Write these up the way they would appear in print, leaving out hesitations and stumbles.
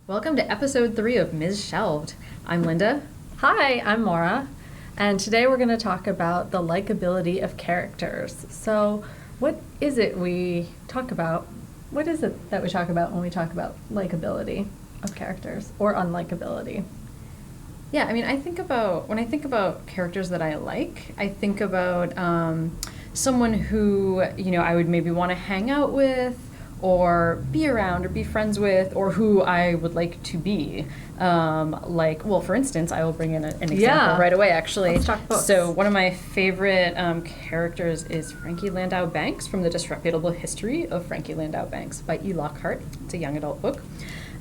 Welcome to episode 3 of Ms. Shelved. I'm Linda. Hi, I'm Maura, and today we're going to talk about the likability of characters. So, what is it we talk about? What is it that we talk about when we talk about likability of characters or unlikability? Yeah, I mean, when I think about characters that I like, I think about someone who, I would maybe want to hang out with or be around or be friends with, or who I would like to be. For instance, I will bring in an example right away, actually. Let's talk books. So one of my favorite characters is Frankie Landau Banks from The Disreputable History of Frankie Landau Banks by E. Lockhart. It's a young adult book.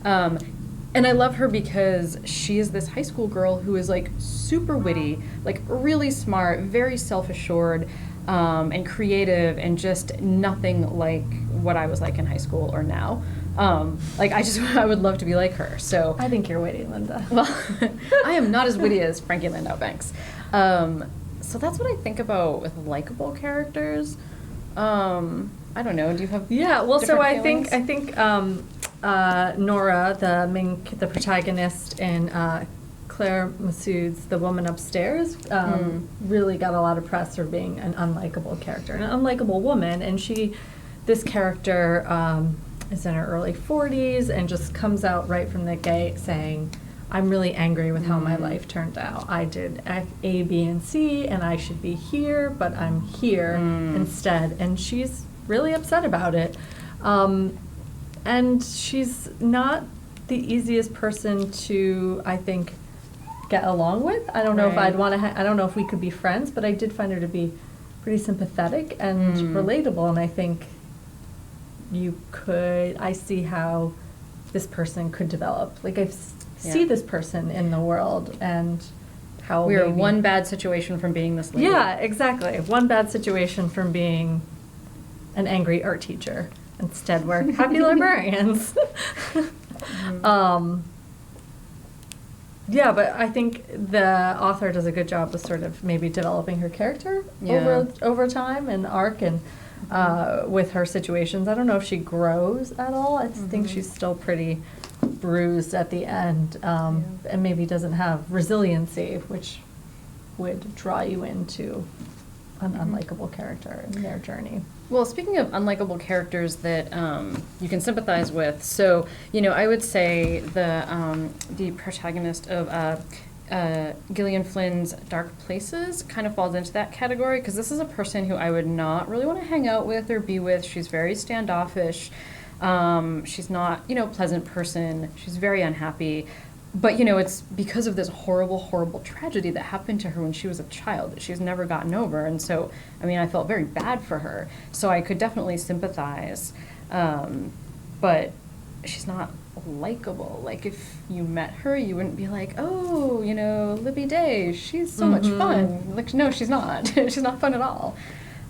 And I love her because she is this high school girl who is like super witty, like really smart, very self-assured, and creative, and just nothing like what I was like in high school or now. I would love to be like her. So I think you're witty, Linda. Well, I am not as witty as Frankie Landau Banks. So that's what I think about with likable characters. I don't know. Do you have? Yeah. Well, so I feelings? think Nora, the protagonist in Claire Massoud's The Woman Upstairs, really got a lot of press for being an unlikable character, an unlikable woman, and this character is in her early 40s and just comes out right from the gate saying, I'm really angry with how my life turned out. I did A, B, and C, and I should be here, but I'm here instead. And she's really upset about it. And she's not the easiest person to, I think, get along with. I don't know if I'd want to, I don't know if we could be friends, but I did find her to be pretty sympathetic and relatable, and I think I see how this person could develop. Like, see this person in the world and how we are one bad situation from being this lady. Yeah, exactly. One bad situation from being an angry art teacher. Instead, we're happy librarians. Yeah, but I think the author does a good job of sort of maybe developing her character over time and arc, and with her situations. I don't know if she grows at all. I think she's still pretty bruised at the end, and maybe doesn't have resiliency, which would draw you into an unlikable character in their journey. Well, speaking of unlikable characters that you can sympathize with, so I would say the protagonist of Gillian Flynn's Dark Places kind of falls into that category, because this is a person who I would not really want to hang out with or be with. She's very standoffish. She's not, a pleasant person. She's very unhappy. But, it's because of this horrible, horrible tragedy that happened to her when she was a child that she's never gotten over. And so, I felt very bad for her. So I could definitely sympathize. But she's not likable. Like, if you met her, you wouldn't be like, oh, Libby Day, she's so much fun. Like, no, she's not. She's not fun at all.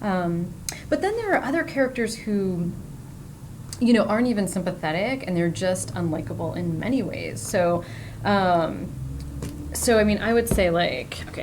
But then there are other characters who, aren't even sympathetic, and they're just unlikable in many ways. So, I would say,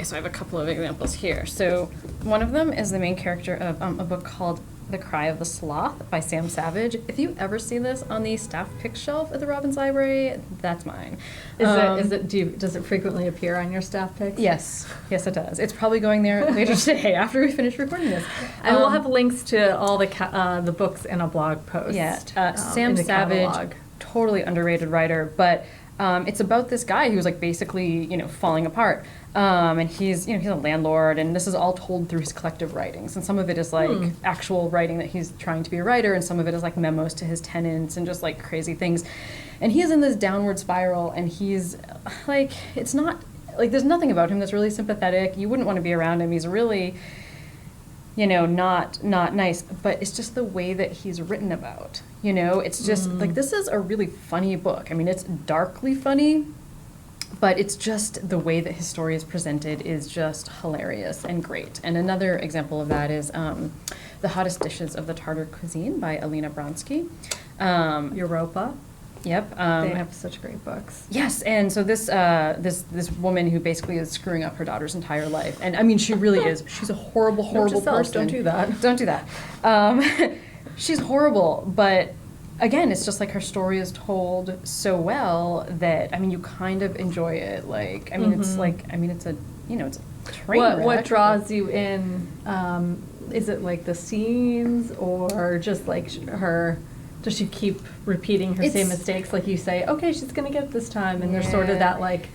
so I have a couple of examples here. So one of them is the main character of a book called The Cry of the Sloth by Sam Savage. If you ever see this on the staff pick shelf at the Robbins Library, that's mine. Does it frequently appear on your staff picks? Yes, it does. It's probably going there later today after we finish recording this. And we'll have links to all the books in a blog post. Yeah, Sam Savage, catalog. Totally underrated writer, but it's about this guy who's basically falling apart, and he's he's a landlord, and this is all told through his collective writings, and some of it is actual writing that he's trying to be a writer, and some of it is memos to his tenants and just crazy things, and he's in this downward spiral, and he's it's not there's nothing about him that's really sympathetic. You wouldn't want to be around him. He's really not nice, but it's just the way that he's written about, it's just this is a really funny book. It's darkly funny, but it's just the way that his story is presented is just hilarious and great. And another example of that is The Hottest Dishes of the Tartar Cuisine by Alina Bronsky. Europa. Yep. They have such great books. Yes, and so this woman who basically is screwing up her daughter's entire life, and she really is. She's a horrible, horrible person. Don't do that. Don't do that. She's horrible, but again, it's just like her story is told so well that, I mean, you kind of enjoy it. Like, I mean, it's like, I mean, it's a, you know, it's a train wreck. What draws you in? Is it like the scenes, or just like her? Does she keep repeating her same mistakes? Like you say, okay, she's gonna get it this time, and there's sort of that like.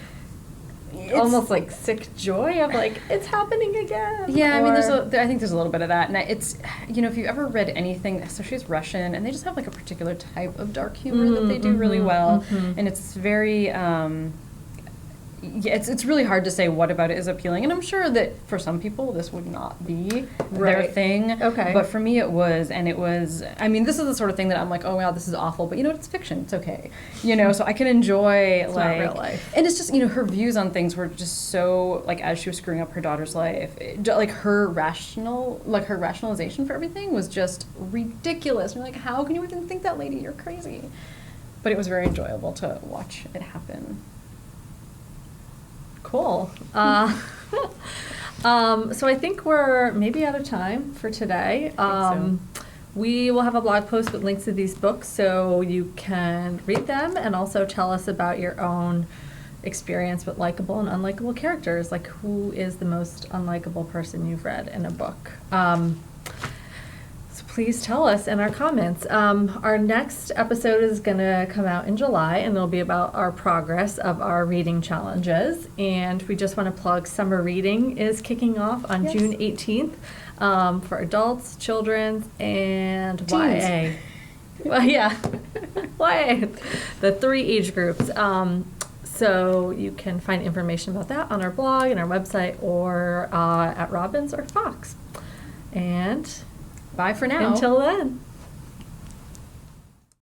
Almost like sick joy of like it's happening again. Yeah, I mean, I think there's a little bit of that, and it's, you know, if you ever read anything, so she's Russian, and they just have like a particular type of dark humor that they do really well, and it's very. Yeah, it's really hard to say what about it is appealing, and I'm sure that for some people this would not be their thing. Okay. But for me it was, and it was. I mean, this is the sort of thing that I'm like, oh wow, this is awful, but you know, it's fiction. It's okay. You know, so I can enjoy it's like not real life. And it's just, you know, her views on things were just so like, as she was screwing up her daughter's life, like her rationalization for everything was just ridiculous. And you're like, how can you even think that, lady? You're crazy. But it was very enjoyable to watch it happen. Cool. So I think we're maybe out of time for today. We will have a blog post with links to these books so you can read them and also tell us about your own experience with likable and unlikable characters. Like, who is the most unlikable person you've read in a book? So please tell us in our comments. Our next episode is going to come out in July, and it'll be about our progress of our reading challenges. And we just want to plug Summer Reading is kicking off on June 18th for adults, children, and teens. YA. Well, yeah, YA, the 3 age groups. So you can find information about that on our blog and our website, or at Robbins or Fox. And bye for now. until then.